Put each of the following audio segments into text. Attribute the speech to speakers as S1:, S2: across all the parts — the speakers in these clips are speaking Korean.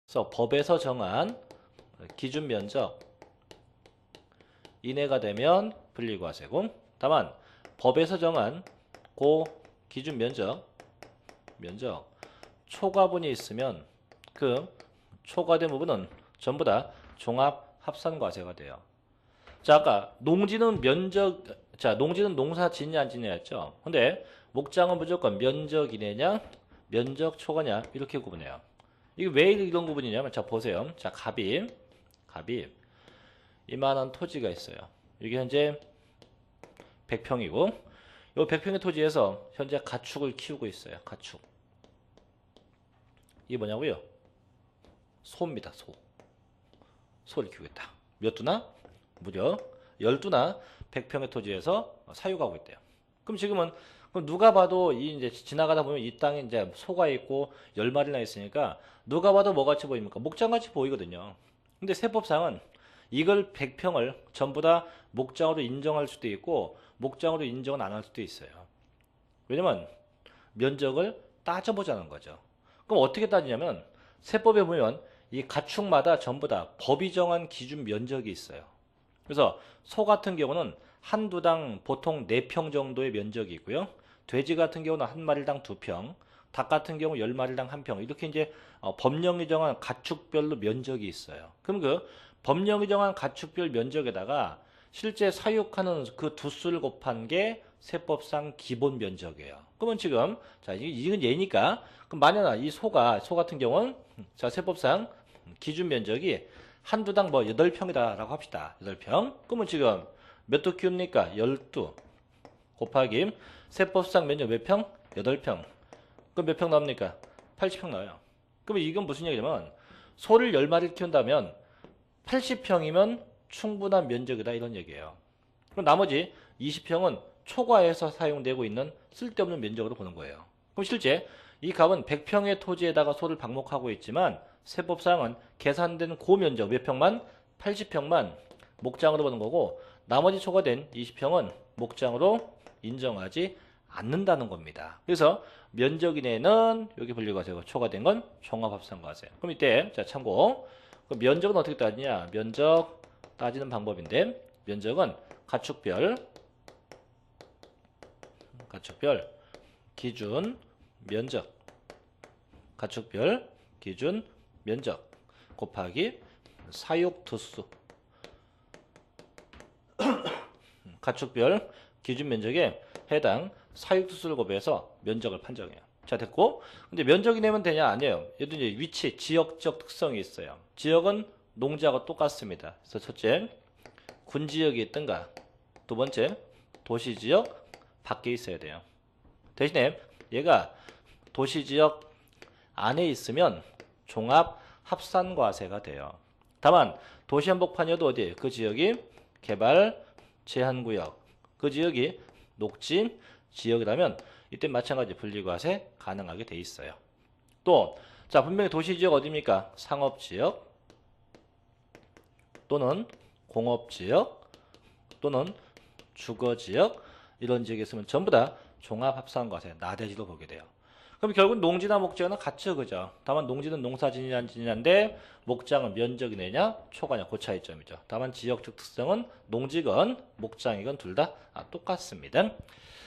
S1: 그래서 법에서 정한 기준 면적 이내가 되면 분리과세고, 다만 법에서 정한 고 기준 면적 초과분이 있으면 그 초과된 부분은 전부 다 종합 합산과세가 돼요. 자, 아까 농지는 농지는 농사 짓냐 안 짓냐였죠. 근데 목장은 무조건 면적 이내냐 면적 초과냐 이렇게 구분해요. 이게 왜 이런 구분이냐면, 자 보세요. 자, 갑입 이만한 토지가 있어요. 이게 현재 100평이고, 이 100평의 토지에서 현재 가축을 키우고 있어요. 가축. 이게 뭐냐고요? 소입니다. 소를 키우고 있다. 몇 두나? 무려 12나 100평의 토지에서 사육하고 있대요. 그럼 누가 봐도 이제 지나가다 보면 이 땅에 이제 소가 있고 10마리나 있으니까 누가 봐도 뭐 같이 보입니까? 목장같이 보이거든요. 근데 세법상은 이걸 100평을 전부 다 목장으로 인정할 수도 있고 목장으로 인정은 안 할 수도 있어요. 왜냐면 면적을 따져보자는 거죠. 그럼 어떻게 따지냐면, 세법에 보면 이 가축마다 전부 다 법이 정한 기준 면적이 있어요. 그래서 소 같은 경우는 한 두당 보통 4평 정도의 면적이 있고요. 돼지 같은 경우는 한 마리당 2평, 닭 같은 경우 10마리당 1평, 이렇게 이제 법령이 정한 가축별로 면적이 있어요. 그럼 그 법령이 정한 가축별 면적에다가 실제 사육하는 그 두수를 곱한 게 세법상 기본 면적이에요. 그러면 지금, 자, 이건 얘니까, 그럼 만약에 소 같은 경우는, 자, 세법상 기준 면적이 한두 당 뭐 8평이다라고 합시다. 8평. 그러면 지금 몇 두 키웁니까? 12 곱하기 세법상 면적 몇 평? 8평. 그럼 몇 평 나옵니까? 80평 나와요. 그러면 이건 무슨 얘기냐면, 소를 10마리를 키운다면 80평이면 충분한 면적이다 이런 얘기예요. 그럼 나머지 20평은 초과해서 사용되고 있는 쓸데없는 면적으로 보는 거예요. 그럼 실제 이 값은 100평의 토지에다가 소를 방목하고 있지만 세법상은 계산된 고면적 몇 평만? 80평만 목장으로 보는 거고, 나머지 초과된 20평은 목장으로 인정하지 않는다는 겁니다. 그래서 면적 이내는 여기 분리과세고, 초과된 건 종합합산과세. 그럼 이때 자 참고, 그럼 면적은 어떻게 따지냐? 면적 따지는 방법인데, 면적은 가축별 기준 면적 가축별 기준 면적 곱하기 사육 두수 가축별 기준 면적에 해당 사육 두수를 곱해서 면적을 판정해요. 자, 됐고, 근데 면적이 내면 되냐? 아니에요. 얘도 이제 위치, 지역적 특성이 있어요. 지역은 농지하고 똑같습니다. 그래서 첫째, 군지역이 있든가, 두 번째, 도시지역 밖에 있어야 돼요. 대신에 얘가 도시지역 안에 있으면 종합 합산과세가 돼요. 다만 도시 한복판이어도 어디에요? 그 지역이 개발 제한구역, 그 지역이 녹지 지역이라면 이때 마찬가지 분리과세 가능하게 돼 있어요. 또, 자, 분명히 도시지역 어디입니까? 상업지역 또는 공업지역 또는 주거지역, 이런 지역에 있으면 전부 다 종합합산과세 나대지로 보게 돼요. 그럼 결국 농지나 목장은 같죠, 그죠? 다만 농지는 농사지냐 안 지냐인데 목장은 면적이 내냐 초과냐, 그 차이점이죠. 다만 지역적 특성은 농지건 목장이건 둘 다 똑같습니다.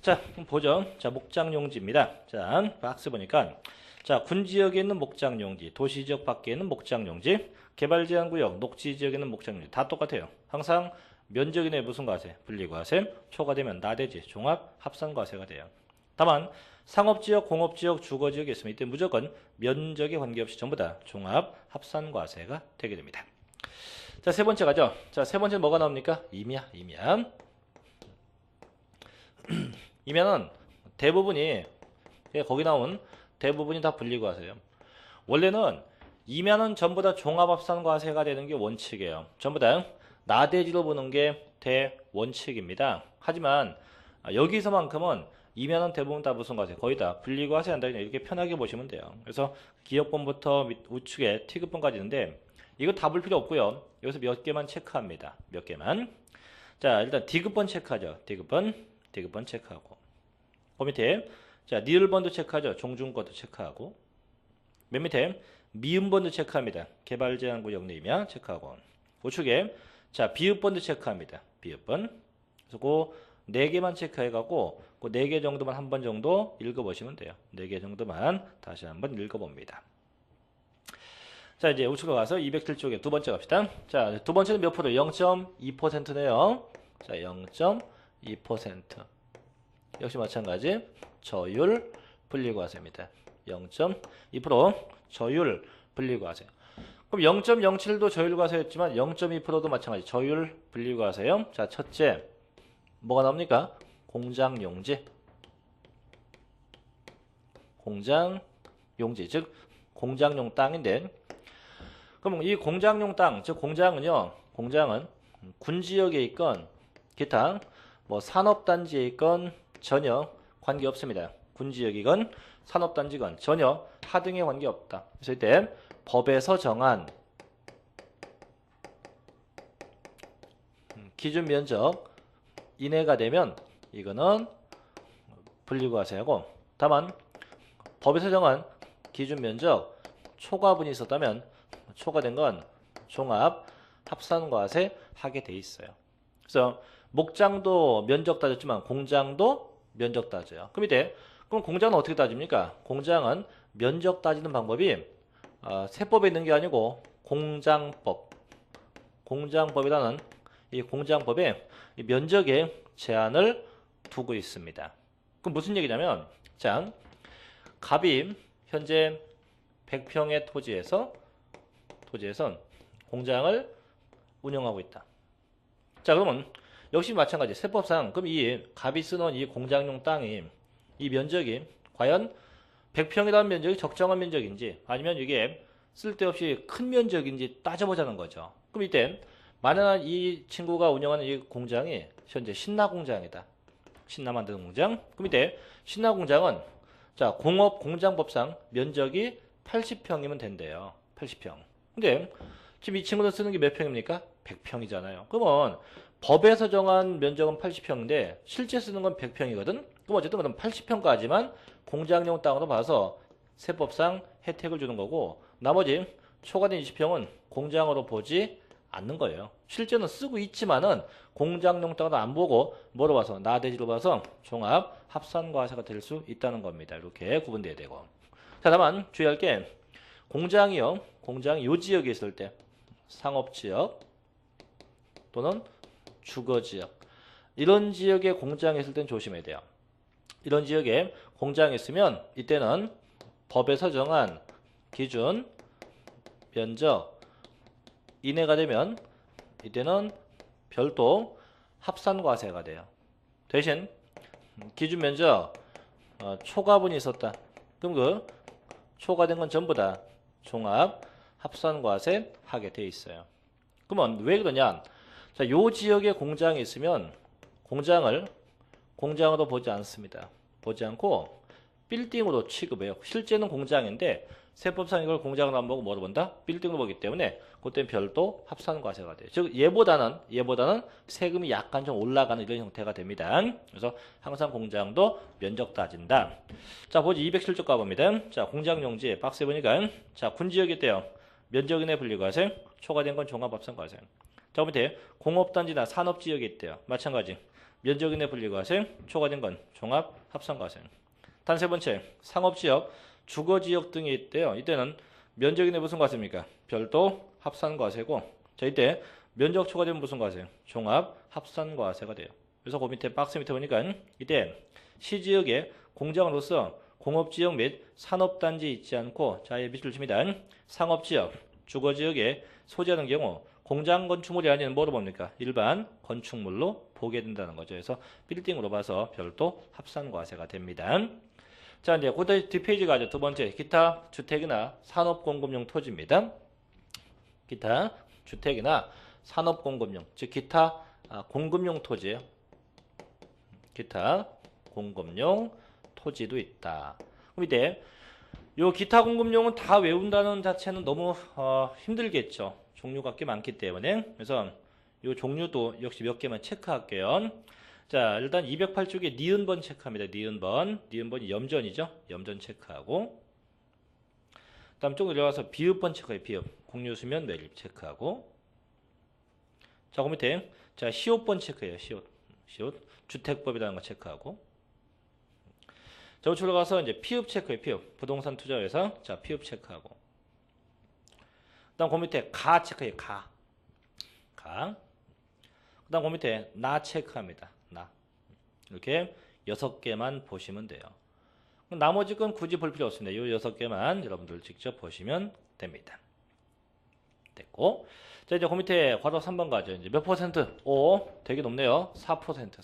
S1: 자, 그럼 보죠. 자, 목장용지입니다. 자, 박스 보니까, 자, 군지역에 있는 목장용지, 도시지역 밖에 있는 목장용지, 개발제한구역, 녹지지역에 있는 목장용지 다 똑같아요. 항상 면적이 내 무슨 과세? 분리과세. 초과되면 나대지, 종합합산과세가 돼요. 다만 상업지역, 공업지역, 주거지역이 있으면 이때 무조건 면적에 관계없이 전부 다 종합합산과세가 되게 됩니다. 자, 세 번째 가죠. 자, 세 번째는 뭐가 나옵니까? 임야. 임야는 대부분이, 거기 나온 대부분이 다 분리과세예요. 원래는 임야는 전부 다 종합합산과세가 되는 게 원칙이에요. 전부 다 나대지로 보는 게 대원칙입니다. 하지만 여기서만큼은 임야는 대부분 다 무슨 과세? 거의 다 분리과세 한다, 이렇게 편하게 보시면 돼요. 그래서 기업번부터 우측에 T급번까지 있는데 이거 다 볼 필요 없고요. 여기서 몇 개만 체크합니다. 몇 개만. 자, 일단 D급번 체크하죠. D급번 체크하고, 그 밑에 자 니을번도 체크하죠. 종중권도 체크하고, 맨 밑에 미음번도 체크합니다. 개발제한구 영리이면 체크하고. 우측에 자 비읍번도 체크합니다. 비읍번. 그래서 그 4개만 체크해가고 그 4개 정도만 한 번 정도 읽어보시면 돼요. 4개 정도만 다시 한번 읽어봅니다. 자 이제 우측으로 가서 207쪽에 두 번째 갑시다. 자 두 번째는 몇 프로? 0.2%네요. 자 0.2% 역시 마찬가지 저율 분리과세입니다. 0.2% 저율 분리과세. 그럼 0.07도 저율과세였지만 0.2%도 마찬가지 저율 분리과세요. 자 첫째 뭐가 나옵니까? 공장용지. 공장용지 즉 공장용 땅인데 그럼 이 공장용 땅 즉 공장은요 공장은 군지역에 있건 기타 뭐 산업단지에 있건 전혀 관계없습니다. 군지역이건 산업단지건 전혀 하등에 관계없다. 그래서 이때 법에서 정한 기준 면적 이내가 되면 이거는 분리과세하고 다만 법에서 정한 기준 면적 초과분이 있었다면 초과된 건 종합 합산과세 하게 돼 있어요. 그래서 목장도 면적 따졌지만 공장도 면적 따져요. 그럼 이때 그럼 공장은 어떻게 따집니까? 공장은 면적 따지는 방법이 세법에 있는 게 아니고 공장법이라는 이 공장법에 이 면적에 제한을 두고 있습니다. 그럼 무슨 얘기냐면 자 갑이 현재 100평의 토지에선 공장을 운영하고 있다. 자 그러면 역시 마찬가지 세법상 그럼 이 갑이 쓰는 이 공장용 땅이 이 면적이 과연 100평이라는 면적이 적정한 면적인지 아니면 이게 쓸데없이 큰 면적인지 따져보자는 거죠. 그럼 이때 만약에 이 친구가 운영하는 이 공장이 현재 신나공장이다. 신나 만드는 공장. 그럼 이때 신나공장은 자 공업공장법상 면적이 80평이면 된대요. 80평. 근데 지금 이 친구는 쓰는 게 몇 평입니까? 100평이잖아요. 그러면 법에서 정한 면적은 80평인데 실제 쓰는 건 100평이거든. 그럼 어쨌든 그럼 80평까지만 공장용 땅으로 봐서 세법상 혜택을 주는 거고 나머지 초과된 20평은 공장으로 보지 않는 거예요. 실제는 쓰고 있지만은 공장용 땅으로 안 보고 뭐로 봐서 나대지로 봐서 종합 합산과세가 될 수 있다는 겁니다. 이렇게 구분돼야 되고. 자, 다만 주의할 게 공장이 요 지역에 있을 때 상업지역 또는 주거지역 이런 지역에 공장이 있을 땐 조심해야 돼요. 이런 지역에 공장이 있으면 이때는 법에서 정한 기준 면적 이내가 되면 이때는 별도 합산과세가 돼요. 대신 기준 면적 초과분이 있었다. 그럼 그 초과된 건 전부 다 종합 합산과세 하게 돼 있어요. 그러면 왜 그러냐? 자, 요 지역에 공장이 있으면 공장을 공장으로 보지 않습니다. 보지 않고 빌딩으로 취급해요. 실제는 공장인데 세법상 이걸 공장으로 안 보고 뭐로 본다? 빌딩으로 보기 때문에 그때는 별도 합산과세가 돼요. 즉 얘보다는 세금이 약간 좀 올라가는 이런 형태가 됩니다. 그래서 항상 공장도 면적 따진다. 자 보지 207쪽 가봅니다. 자 공장용지 박스에 보니까 자 군지역이 있대요. 면적 이내 분리과세 초과된 건 종합합산과세. 자 밑에 공업단지나 산업지역이 있대요. 마찬가지 면적 이내 분리과세 초과된 건 종합합산과세. 단 세 번째 상업지역 주거지역 등이 있대요. 이때는 면적 이내 무슨 과세입니까? 별도 합산과세고 자 이때 면적 초과되면 무슨 과세? 종합 합산과세가 돼요. 그래서 그 밑에 박스 밑에 보니까 이때 시지역에 공장으로서 공업지역 및 산업단지 있지 않고 자의 밑줄 칩니다. 상업지역, 주거지역에 소지하는 경우 공장 건축물이 아닌 뭐로 봅니까? 일반 건축물로 보게 된다는 거죠. 그래서 빌딩으로 봐서 별도 합산과세가 됩니다. 자, 이제 그 뒷페이지 가죠. 두 번째, 기타 주택이나 산업공급용 토지입니다. 기타 주택이나 산업공급용, 즉 기타 공급용 토지예요. 기타 공급용 토지도 있다. 그럼 이때 요 기타 공급용은 다 외운다는 자체는 너무 힘들겠죠. 종류가 꽤 많기 때문에. 그래서 요 종류도 역시 몇 개만 체크할게요. 자, 일단 208쪽에 니은번 체크합니다. 니은번이 염전이죠. 염전 체크하고. 다음 쭉 내려가서 비읍번 체크해. 비읍. 공유수면 매립 체크하고. 자, 그 밑에 자 시옷번 체크해요. 시옷. 주택법이라는 거 체크하고. 자, 우측으로 가서 이제 피읍 체크해. 피읍. 부동산 투자회사. 자, 피읍 체크하고. 그다음 그 밑에 가 체크해. 가. 그다음 그 밑에 나 체크합니다. 나. 이렇게 6개만 보시면 돼요. 나머지 건 굳이 볼 필요 없습니다. 이 6개만 여러분들 직접 보시면 됩니다. 됐고. 자, 이제 그 밑에 괄호 3번 가죠. 이제 몇 퍼센트? 오, 되게 높네요. 4%.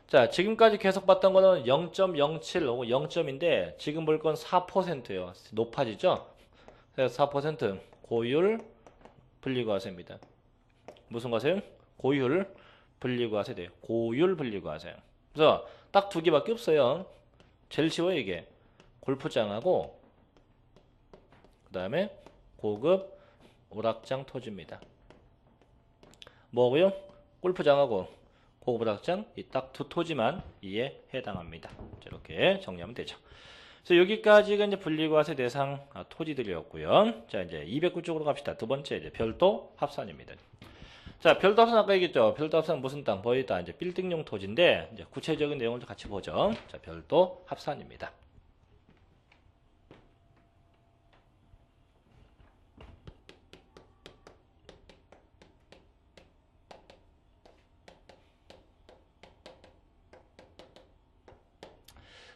S1: 자, 지금까지 계속 봤던 거는 0.07, 0점인데 지금 볼 건 4%예요. 높아지죠? 그래서 4% 고율 분리과세입니다. 무슨 과세요? 고율 분리과세 돼요. 고율 분리과세. 그래서 딱 2개밖에 없어요. 제일 쉬워요, 이게. 골프장하고 그 다음에 고급 오락장 토지입니다. 뭐고요? 골프장하고 고급 오락장 이 딱 2 토지만 이에 해당합니다. 이렇게 정리하면 되죠. 그래서 여기까지가 이제 분리과세 대상 토지들이었고요. 자, 이제 209 쪽으로 갑시다. 두 번째 이제 별도 합산입니다. 자, 별도 합산 아까 얘기했죠. 별도 합산 무슨 땅? 거의 다 이제 빌딩용 토지인데 이제 구체적인 내용을 같이 보죠. 자, 별도 합산입니다.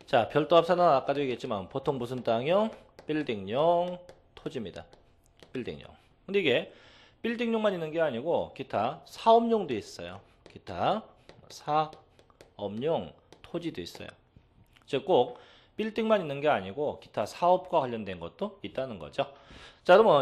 S1: 자, 별도 합산은 아까도 얘기했지만 보통 무슨 땅이요? 빌딩용 토지입니다. 빌딩용. 근데 이게 빌딩용만 있는 게 아니고 기타 사업용도 있어요. 기타 사업용 토지도 있어요. 즉 꼭 빌딩만 있는 게 아니고 기타 사업과 관련된 것도 있다는 거죠. 자, 그러면